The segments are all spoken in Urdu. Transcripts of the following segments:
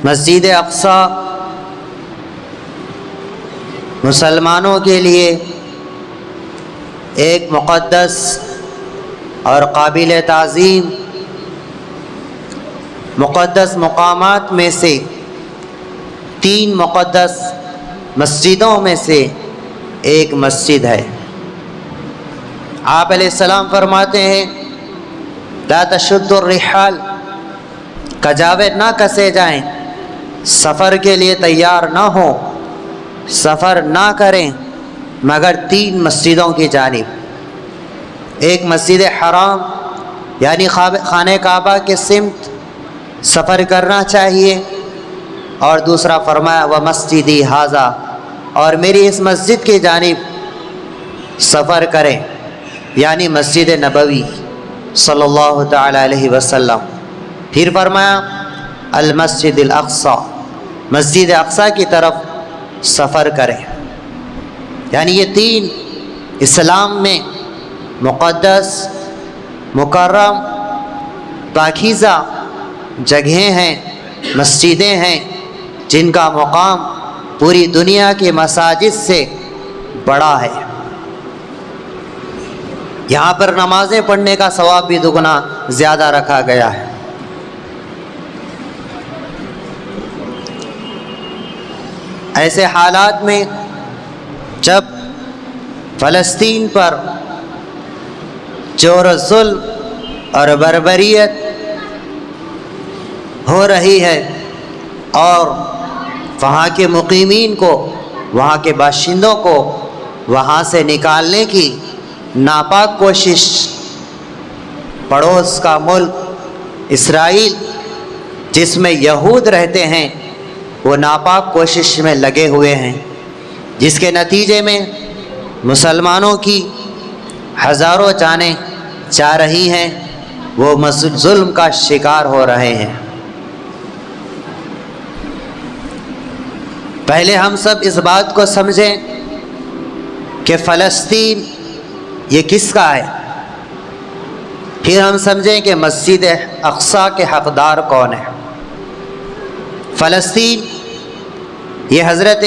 مسجد اقصی مسلمانوں کے لیے ایک مقدس اور قابل تعظیم مقدس مقامات میں سے 3 مقدس مسجدوں میں سے ایک مسجد ہے۔ آپ علیہ السلام فرماتے ہیں لا تشد الرحال، کجاوے نہ کسے جائیں، سفر کے لیے تیار نہ ہوں، سفر نہ کریں مگر 3 مسجدوں کی جانب۔ ایک مسجد حرام یعنی خانہ کعبہ کے سمت سفر کرنا چاہیے، اور دوسرا فرمایا ومسجدی ھذا، اور میری اس مسجد کی جانب سفر کریں یعنی مسجد نبوی صلی اللہ تعالی علیہ وسلم۔ پھر فرمایا المسجد الاقصی، مسجد اقصی کی طرف سفر کریں۔ یعنی یہ 3 اسلام میں مقدس، مکرم، پاکیزہ جگہیں ہیں، مسجدیں ہیں جن کا مقام پوری دنیا کی مساجد سے بڑا ہے۔ یہاں پر نمازیں پڑھنے کا ثواب بھی دگنا زیادہ رکھا گیا ہے۔ ایسے حالات میں جب فلسطین پر جور و ظلم اور بربریت ہو رہی ہے اور وہاں کے مقیمین کو، وہاں کے باشندوں کو وہاں سے نکالنے کی ناپاک کوشش پڑوس کا ملک اسرائیل جس میں یہود رہتے ہیں وہ ناپاک کوشش میں لگے ہوئے ہیں، جس کے نتیجے میں مسلمانوں کی ہزاروں جانیں جا رہی ہیں، وہ ظلم کا شکار ہو رہے ہیں۔ پہلے ہم سب اس بات کو سمجھیں کہ فلسطین یہ کس کا ہے، پھر ہم سمجھیں کہ مسجد اقصی کے حقدار کون ہیں۔ فلسطین یہ حضرت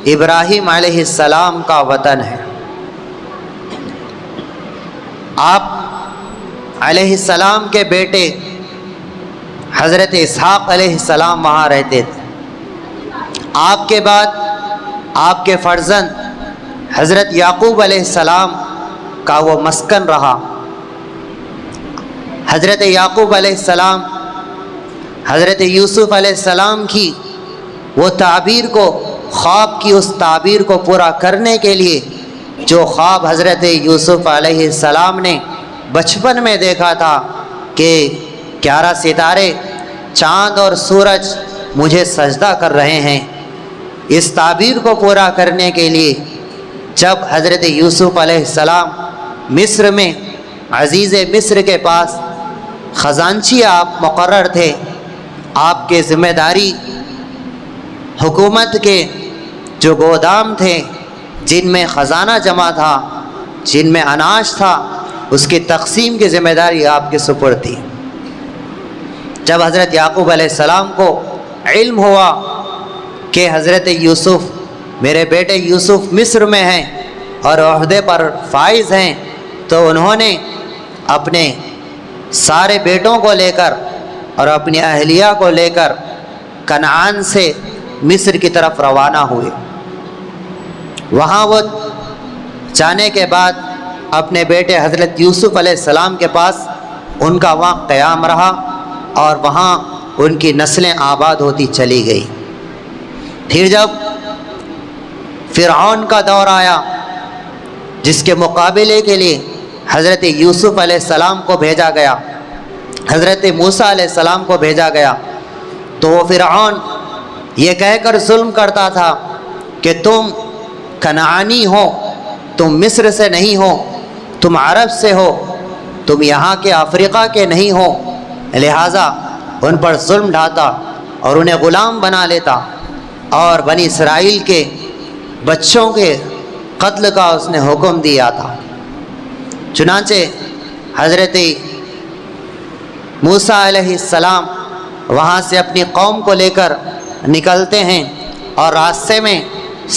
ابراہیم علیہ السلام کا وطن ہے۔ آپ علیہ السلام کے بیٹے حضرت اسحاق علیہ السلام وہاں رہتے تھے۔ آپ کے بعد آپ کے فرزند حضرت یعقوب علیہ السلام کا وہ مسکن رہا۔ حضرت یعقوب علیہ السلام حضرت یوسف علیہ السلام کی وہ تعبیر کو، خواب کی اس تعبیر کو پورا کرنے کے لیے جو خواب حضرت یوسف علیہ السلام نے بچپن میں دیکھا تھا کہ 11 ستارے، چاند اور سورج مجھے سجدہ کر رہے ہیں، اس تعبیر کو پورا کرنے کے لیے جب حضرت یوسف علیہ السلام مصر میں عزیز مصر کے پاس خزانچی آپ مقرر تھے، آپ کے ذمہ داری حکومت کے جو گودام تھے جن میں خزانہ جمع تھا، جن میں اناج تھا، اس کی تقسیم کی ذمہ داری آپ کے سپرد تھی۔ جب حضرت یعقوب علیہ السلام کو علم ہوا کہ حضرت یوسف، میرے بیٹے یوسف مصر میں ہیں اور عہدے پر فائز ہیں، تو انہوں نے اپنے سارے بیٹوں کو لے کر اور اپنی اہلیہ کو لے کر کنعان سے مصر کی طرف روانہ ہوئے۔ وہاں وہ جانے کے بعد اپنے بیٹے حضرت یوسف علیہ السلام کے پاس ان کا وہاں قیام رہا اور وہاں ان کی نسلیں آباد ہوتی چلی گئی۔ پھر جب فرعون کا دور آیا جس کے مقابلے کے لیے حضرت یوسف علیہ السلام کو بھیجا گیا، حضرت موسیٰ علیہ السلام کو بھیجا گیا، تو وہ فرعون یہ کہہ کر ظلم کرتا تھا کہ تم کنعانی ہو، تم مصر سے نہیں ہو، تم عرب سے ہو، تم یہاں کے افریقہ کے نہیں ہو، لہٰذا ان پر ظلم ڈھاتا اور انہیں غلام بنا لیتا، اور بنی اسرائیل کے بچوں کے قتل کا اس نے حکم دیا تھا۔ چنانچہ حضرت موسیٰ علیہ السلام وہاں سے اپنی قوم کو لے کر نکلتے ہیں اور راستے میں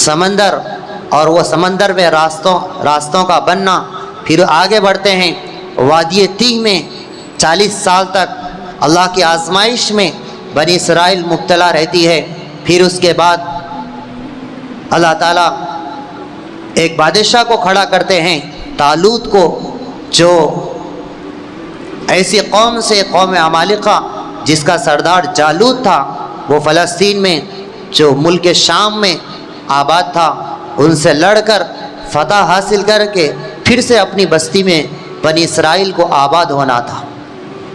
سمندر اور وہ سمندر میں راستوں کا بننا، پھر آگے بڑھتے ہیں وادی تیہ میں 40 سال تک اللہ کی آزمائش میں بنی اسرائیل مبتلا رہتی ہے۔ پھر اس کے بعد اللہ تعالیٰ ایک بادشاہ کو کھڑا کرتے ہیں، طالوت کو، جو ایسی قوم سے قوم عمالقہ جس کا سردار جالوت تھا، وہ فلسطین میں جو ملک شام میں آباد تھا، ان سے لڑ کر فتح حاصل کر کے پھر سے اپنی بستی میں بنی اسرائیل کو آباد ہونا تھا۔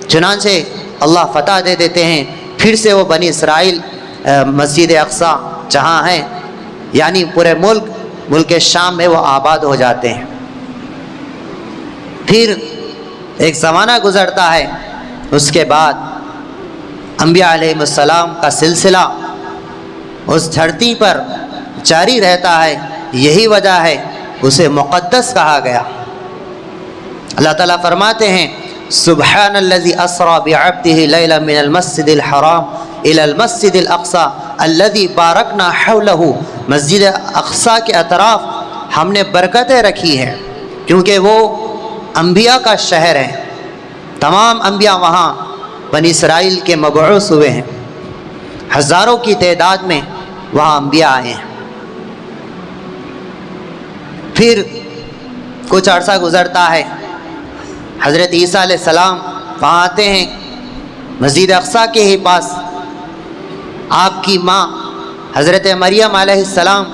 چنانچہ اللہ فتح دے دیتے ہیں، پھر سے وہ بنی اسرائیل مسجد اقصی جہاں ہیں، یعنی پورے ملک شام میں وہ آباد ہو جاتے ہیں۔ پھر ایک زمانہ گزرتا ہے، اس کے بعد انبیاء علیہ السلام کا سلسلہ اس دھرتی پر جاری رہتا ہے، یہی وجہ ہے اسے مقدس کہا گیا۔ اللہ تعالیٰ فرماتے ہیں سبحان الذی اسری بعبدہ لیلا من المسجد الحرام الی المسجد الاقصی الذی بارکنا حولہ۔ مسجد اقصی کے اطراف ہم نے برکتیں رکھی ہیں کیونکہ وہ انبیاء کا شہر ہے، تمام انبیاء وہاں بنی اسرائیل کے مبعوث ہوئے ہیں، ہزاروں کی تعداد میں وہاں انبیاء آئے ہیں۔ پھر کچھ عرصہ گزرتا ہے، حضرت عیسیٰ علیہ السلام وہاں آتے ہیں مسجد اقصی کے ہی پاس۔ آپ کی ماں حضرت مریم علیہ السلام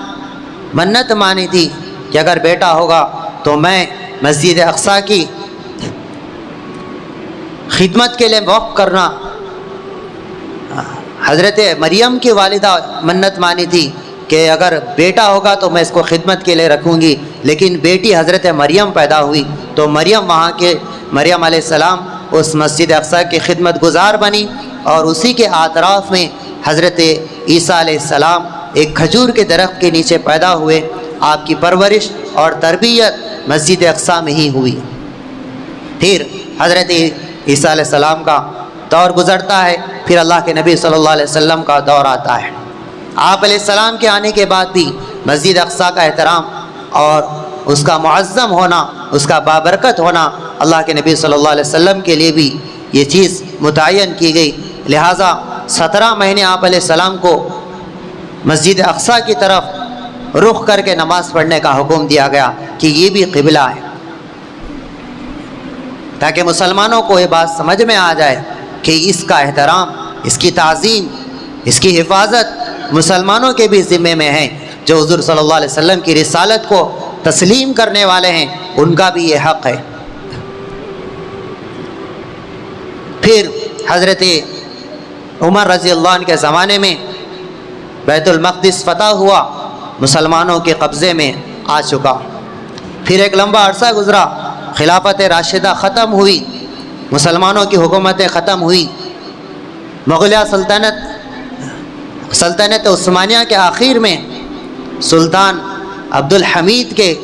منت مانی تھی کہ اگر بیٹا ہوگا تو میں مسجد اقصی کی خدمت کے لیے وقف کرنا۔ حضرت مریم کی والدہ منت مانی تھی کہ اگر بیٹا ہوگا تو میں اس کو خدمت کے لیے رکھوں گی، لیکن بیٹی حضرت مریم پیدا ہوئی تو مریم علیہ السلام اس مسجد اقصی کی خدمت گزار بنی، اور اسی کے اطراف میں حضرت عیسیٰ علیہ السلام ایک کھجور کے درخت کے نیچے پیدا ہوئے۔ آپ کی پرورش اور تربیت مسجد اقصی میں ہی ہوئی۔ پھر حضرت عیسیٰ علیہ السلام کا دور گزرتا ہے، پھر اللہ کے نبی صلی اللہ علیہ وسلم کا دور آتا ہے۔ آپ علیہ السلام کے آنے کے بعد بھی مسجد اقصی کا احترام اور اس کا معظم ہونا، اس کا بابرکت ہونا، اللہ کے نبی صلی اللہ علیہ وسلم کے لیے بھی یہ چیز متعین کی گئی، لہٰذا 17 مہینے آپ علیہ السلام کو مسجد اقصی کی طرف رخ کر کے نماز پڑھنے کا حکم دیا گیا کہ یہ بھی قبلہ ہے، تاکہ مسلمانوں کو یہ بات سمجھ میں آ جائے کہ اس کا احترام، اس کی تعظیم، اس کی حفاظت مسلمانوں کے بھی ذمے میں ہے۔ جو حضور صلی اللہ علیہ وسلم کی رسالت کو تسلیم کرنے والے ہیں ان کا بھی یہ حق ہے۔ پھر حضرت عمر رضی اللہ عنہ کے زمانے میں بیت المقدس فتح ہوا، مسلمانوں کے قبضے میں آ چکا۔ پھر ایک لمبا عرصہ گزرا، خلافت راشدہ ختم ہوئی، مسلمانوں کی حکومتیں ختم ہوئی۔ مغلیہ سلطنت عثمانیہ کے آخر میں سلطان عبد الحمید کے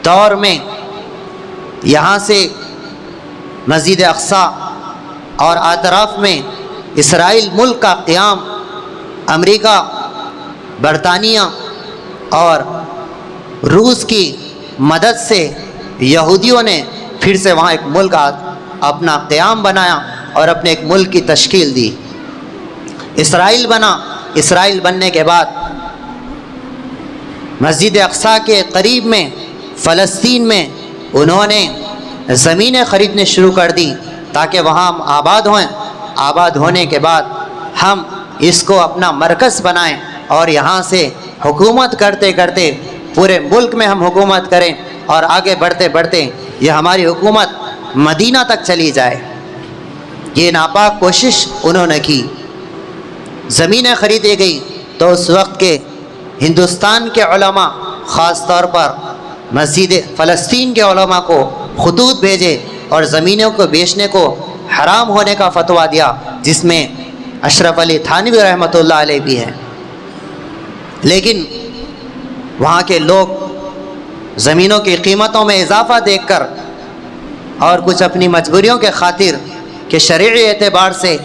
دور میں یہاں سے مسجد اقصی اور اطراف میں اسرائیل ملک کا قیام امریکہ، برطانیہ اور روس کی مدد سے یہودیوں نے پھر سے وہاں ایک ملک اپنا قیام بنایا اور اپنے ایک ملک کی تشکیل دی، اسرائیل بنا۔ اسرائیل بننے کے بعد مسجد اقصی کے قریب میں فلسطین میں انہوں نے زمینیں خریدنے شروع کر دی تاکہ وہاں ہم آباد ہوئیں۔ آباد ہونے کے بعد ہم اس کو اپنا مرکز بنائیں اور یہاں سے حکومت کرتے کرتے پورے ملک میں ہم حکومت کریں، اور آگے بڑھتے بڑھتے یہ ہماری حکومت مدینہ تک چلی جائے۔ یہ ناپاک کوشش انہوں نے کی، زمینیں خریدی گئی تو اس وقت کے ہندوستان کے علماء، خاص طور پر مسجد فلسطین کے علماء کو خطوط بھیجے اور زمینوں کو بیچنے کو حرام ہونے کا فتویٰ دیا، جس میں اشرف علی تھانوی رحمۃ اللہ علیہ بھی ہیں۔ لیکن وہاں کے لوگ زمینوں کی قیمتوں میں اضافہ دیکھ کر اور کچھ اپنی مجبوریوں کے خاطر کہ شرعی اعتبار سے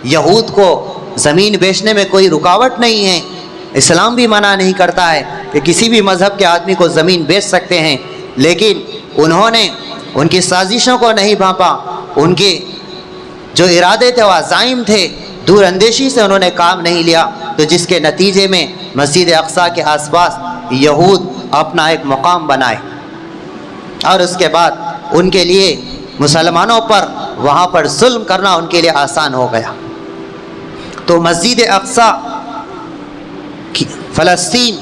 یہود کو زمین بیچنے میں کوئی رکاوٹ نہیں ہے، اسلام بھی منع نہیں کرتا ہے کہ کسی بھی مذہب کے آدمی کو زمین بیچ سکتے ہیں، لیکن انہوں نے ان کی سازشوں کو نہیں بھانپا، ان کے جو ارادے تھے وہ عزائم تھے، دور اندیشی سے انہوں نے کام نہیں لیا، تو جس کے نتیجے میں مسجد اقصیٰ کے آس پاس یہود اپنا ایک مقام بنائے، اور اس کے بعد ان کے لیے مسلمانوں پر وہاں پر ظلم کرنا ان کے لیے آسان ہو گیا۔ تو مسجد اقصیٰ فلسطین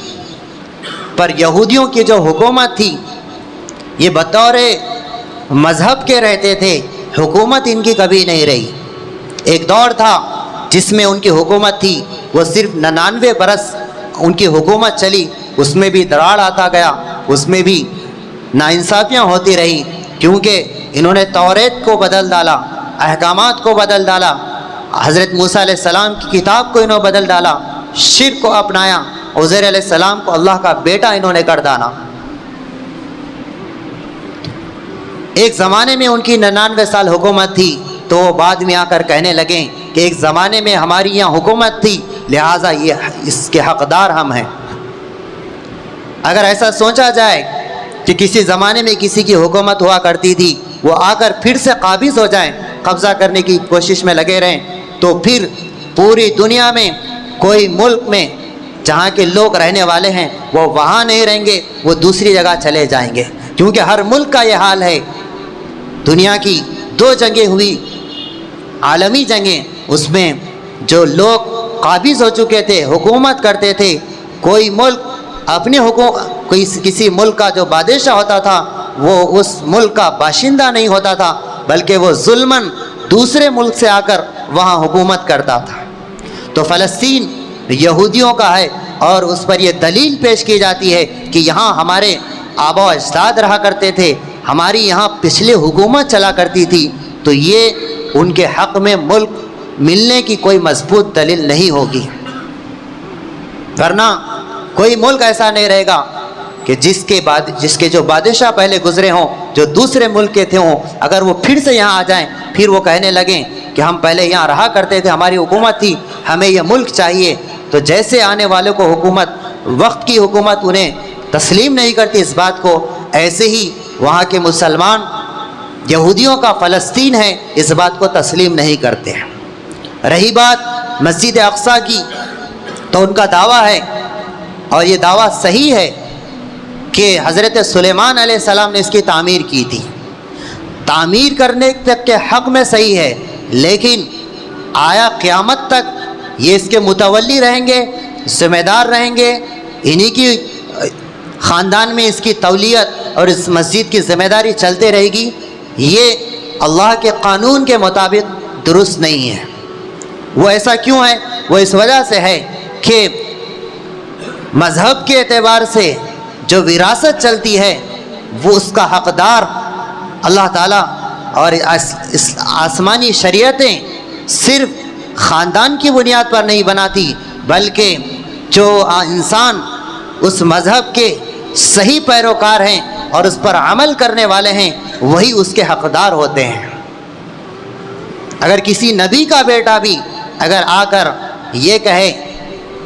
پر یہودیوں کی جو حکومت تھی، یہ بطور مذہب کے رہتے تھے، حکومت ان کی کبھی نہیں رہی۔ ایک دور تھا جس میں ان کی حکومت تھی، وہ صرف 99 برس ان کی حکومت چلی، اس میں بھی دراڑ آتا گیا، اس میں بھی ناانصافیاں ہوتی رہی، کیونکہ انہوں نے توریت کو بدل ڈالا، احکامات کو بدل ڈالا، حضرت موسیٰ علیہ السلام کی کتاب کو انہوں نے بدل ڈالا، شرک کو اپنایا، عزیر علیہ السلام کو اللہ کا بیٹا انہوں نے کر ڈالا۔ ایک زمانے میں ان کی 99 سال حکومت تھی، تو وہ بعد میں آ کر کہنے لگیں کہ ایک زمانے میں ہماری یہاں حکومت تھی، لہٰذا اس کے حقدار ہم ہیں۔ اگر ایسا سوچا جائے کہ کسی زمانے میں کسی کی حکومت ہوا کرتی تھی، وہ آ کر پھر سے قابض ہو جائیں، قبضہ کرنے کی کوشش میں لگے رہیں، تو پھر پوری دنیا میں کوئی ملک میں جہاں کے لوگ رہنے والے ہیں وہ وہاں نہیں رہیں گے، وہ دوسری جگہ چلے جائیں گے، کیونکہ ہر ملک کا یہ حال ہے۔ دنیا کی 2 جنگیں ہوئی، عالمی جنگیں، اس میں جو لوگ قابض ہو چکے تھے، حکومت کرتے تھے، کوئی ملک اپنے کسی ملک کا جو بادشاہ ہوتا تھا وہ اس ملک کا باشندہ نہیں ہوتا تھا، بلکہ وہ ظلماً دوسرے ملک سے آ کر وہاں حکومت کرتا تھا۔ تو فلسطین یہودیوں کا ہے، اور اس پر یہ دلیل پیش کی جاتی ہے کہ یہاں ہمارے آبا و اجداد رہا کرتے تھے، ہماری یہاں پچھلے حکومت چلا کرتی تھی، تو یہ ان کے حق میں ملک ملنے کی کوئی مضبوط دلیل نہیں ہوگی، ورنہ کوئی ملک ایسا نہیں رہے گا کہ جس کے جو بادشاہ پہلے گزرے ہوں، جو دوسرے ملک کے تھے ہوں، اگر وہ پھر سے یہاں آ جائیں، پھر وہ کہنے لگیں کہ ہم پہلے یہاں رہا کرتے تھے، ہماری حکومت تھی، ہمیں یہ ملک چاہیے، تو جیسے آنے والوں کو حکومت، وقت کی حکومت انہیں تسلیم نہیں کرتی اس بات کو، ایسے ہی وہاں کے مسلمان یہودیوں کا فلسطین ہے اس بات کو تسلیم نہیں کرتے ہیں۔ رہی بات مسجد اقصیٰ کی، تو ان کا دعویٰ ہے، اور یہ دعویٰ صحیح ہے، کہ حضرت سلیمان علیہ السلام نے اس کی تعمیر کی تھی، تعمیر کرنے تک کے حق میں صحیح ہے، لیکن آیا قیامت تک یہ اس کے متولی رہیں گے، ذمہ دار رہیں گے، انہی کی خاندان میں اس کی تولیت اور اس مسجد کی ذمہ داری چلتے رہے گی؟ یہ اللہ کے قانون کے مطابق درست نہیں ہے۔ وہ ایسا کیوں ہے؟ وہ اس وجہ سے ہے کہ مذہب کے اعتبار سے جو وراثت چلتی ہے وہ اس کا حقدار اللہ تعالیٰ، اور آسمانی شریعتیں صرف خاندان کی بنیاد پر نہیں بناتی، بلکہ جو انسان اس مذہب کے صحیح پیروکار ہیں اور اس پر عمل کرنے والے ہیں وہی اس کے حقدار ہوتے ہیں۔ اگر کسی نبی کا بیٹا بھی اگر آ کر یہ کہے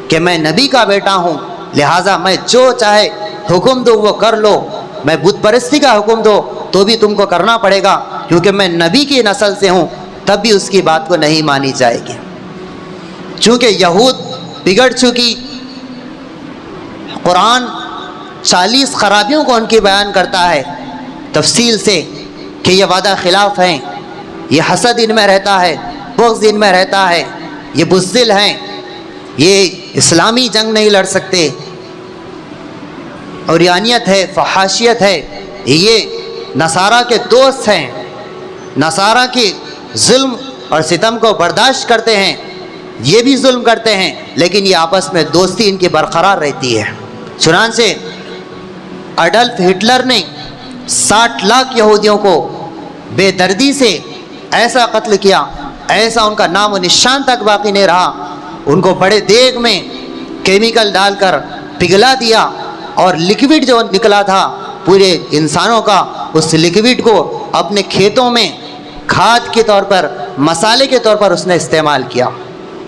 کہ میں نبی کا بیٹا ہوں، لہٰذا میں جو چاہے حکم دوں وہ کر لو، میں بت پرستی کا حکم دو تو بھی تم کو کرنا پڑے گا کیونکہ میں نبی کی نسل سے ہوں، تب بھی اس کی بات کو نہیں مانی جائے گی۔ چونکہ یہود بگڑ چکی، قرآن 40 خرابیوں کو ان کی بیان کرتا ہے تفصیل سے کہ یہ وعدہ خلاف ہیں، یہ حسد ان میں رہتا ہے، بغض ان میں رہتا ہے، یہ بزدل ہیں، یہ اسلامی جنگ نہیں لڑ سکتے، عریانیت ہے، فحاشیت ہے، یہ نصارہ کے دوست ہیں، نصارہ کے ظلم اور ستم کو برداشت کرتے ہیں، یہ بھی ظلم کرتے ہیں، لیکن یہ آپس میں دوستی ان کی برقرار رہتی ہے۔ چنانچہ اڈلف ہٹلر نے 60 لاکھ یہودیوں کو بے دردی سے ایسا قتل کیا، ایسا ان کا نام و نشان تک باقی نہیں رہا، ان کو بڑے دیگ میں کیمیکل ڈال کر پگھلا دیا، اور لکوڈ جو نکلا تھا پورے انسانوں کا، اس لکوڈ کو اپنے کھیتوں میں کھاد کے طور پر مسالے کے طور پر اس نے استعمال کیا،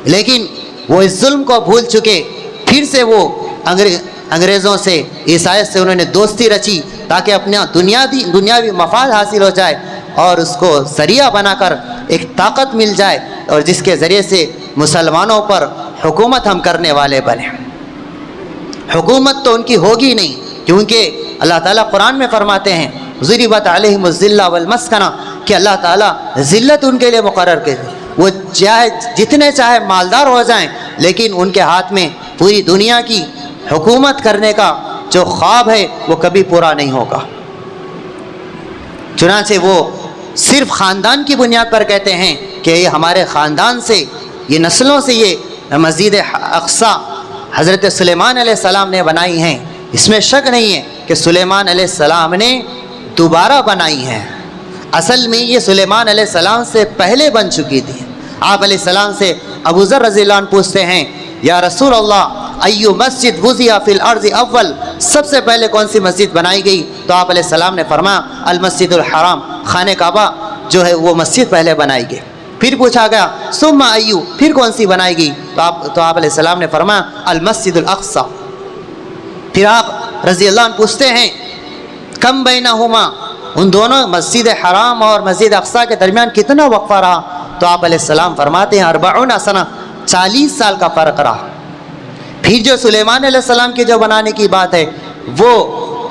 لیکن وہ اس ظلم کو بھول چکے، پھر سے وہ انگریزوں سے، عیسائیت سے انہوں نے دوستی رچی تاکہ اپنا دنیاوی مفاد حاصل ہو جائے اور اس کو ذریعہ بنا کر ایک طاقت مل جائے، اور جس کے ذریعے سے مسلمانوں پر حکومت ہم کرنے والے بنے۔ حکومت تو ان کی ہوگی نہیں، کیونکہ اللہ تعالیٰ قرآن میں فرماتے ہیں ضربت علیہم الذلہ والمسکنہ، کہ اللہ تعالیٰ ذلت ان کے لیے مقرر کرے، وہ چاہے جتنے چاہے مالدار ہو جائیں، لیکن ان کے ہاتھ میں پوری دنیا کی حکومت کرنے کا جو خواب ہے وہ کبھی پورا نہیں ہوگا۔ چنانچہ وہ صرف خاندان کی بنیاد پر کہتے ہیں کہ یہ ہمارے خاندان سے، یہ نسلوں سے یہ مسجد اقصی حضرت سلیمان علیہ السلام نے بنائی ہیں۔ اس میں شک نہیں ہے کہ سلیمان علیہ السلام نے دوبارہ بنائی ہیں، اصل میں یہ سلیمان علیہ السلام سے پہلے بن چکی تھی۔ آپ علیہ السلام سے ابو ذر رضی اللہ عنہ پوچھتے ہیں یا رسول اللہ ایو مسجد وضع فی الارض اول، سب سے پہلے کون سی مسجد بنائی گئی؟ تو آپ علیہ السلام نے فرمایا المسجد الحرام، خانہ کعبہ جو ہے وہ مسجد پہلے بنائی گئی۔ پھر پوچھا گیا ثم ایو، پھر کون سی بنائی گئی؟ تو آپ علیہ السلام نے فرمایا المسجد الاقصی۔ پھر آپ رضی اللہ عنہ پوچھتے ہیں کم بینہما، ان دونوں مسجد حرام اور مسجد اقصی کے درمیان کتنا وقفہ رہا؟ تو آپ علیہ السلام فرماتے ہیں 40 سنہ، 40 سال کا فرق رہا۔ پھر جو سلیمان علیہ السلام کے جو بنانے کی بات ہے، وہ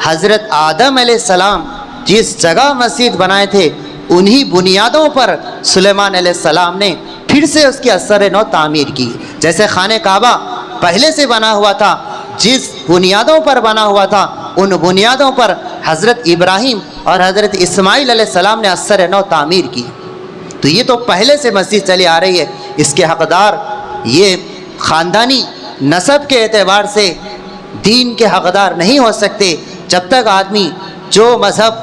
حضرت آدم علیہ السلام جس جگہ مسجد بنائے تھے انہی بنیادوں پر سلیمان علیہ السلام نے پھر سے اس کی اثر نو تعمیر کی۔ جیسے خانہ کعبہ پہلے سے بنا ہوا تھا، جس بنیادوں پر بنا ہوا تھا ان بنیادوں پر حضرت ابراہیم اور حضرت اسماعیل علیہ السلام نے اثر نو تعمیر کی۔ تو یہ تو پہلے سے مسجد چلی آ رہی ہے، اس کے حقدار یہ خاندانی نسب کے اعتبار سے دین کے حقدار نہیں ہو سکتے جب تک آدمی جو مذہب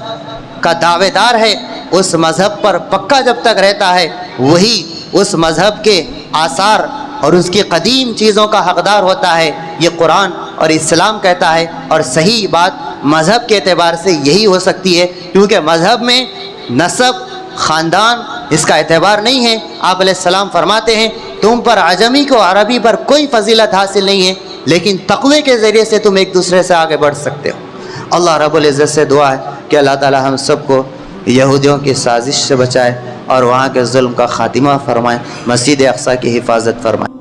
کا دعوے دار ہے اس مذہب پر پکا جب تک رہتا ہے وہی اس مذہب کے آثار اور اس کی قدیم چیزوں کا حقدار ہوتا ہے۔ یہ قرآن اور اسلام کہتا ہے، اور صحیح بات مذہب کے اعتبار سے یہی ہو سکتی ہے، کیونکہ مذہب میں نسب، خاندان اس کا اعتبار نہیں ہے۔ آپ علیہ السلام فرماتے ہیں تم پر عجمی کو عربی پر کوئی فضیلت حاصل نہیں ہے، لیکن تقوی کے ذریعے سے تم ایک دوسرے سے آگے بڑھ سکتے ہو۔ اللہ رب العزت سے دعا ہے کہ اللہ تعالی ہم سب کو یہودیوں کی سازش سے بچائے اور وہاں کے ظلم کا خاتمہ فرمائے، مسجد اقصی کی حفاظت فرمائے۔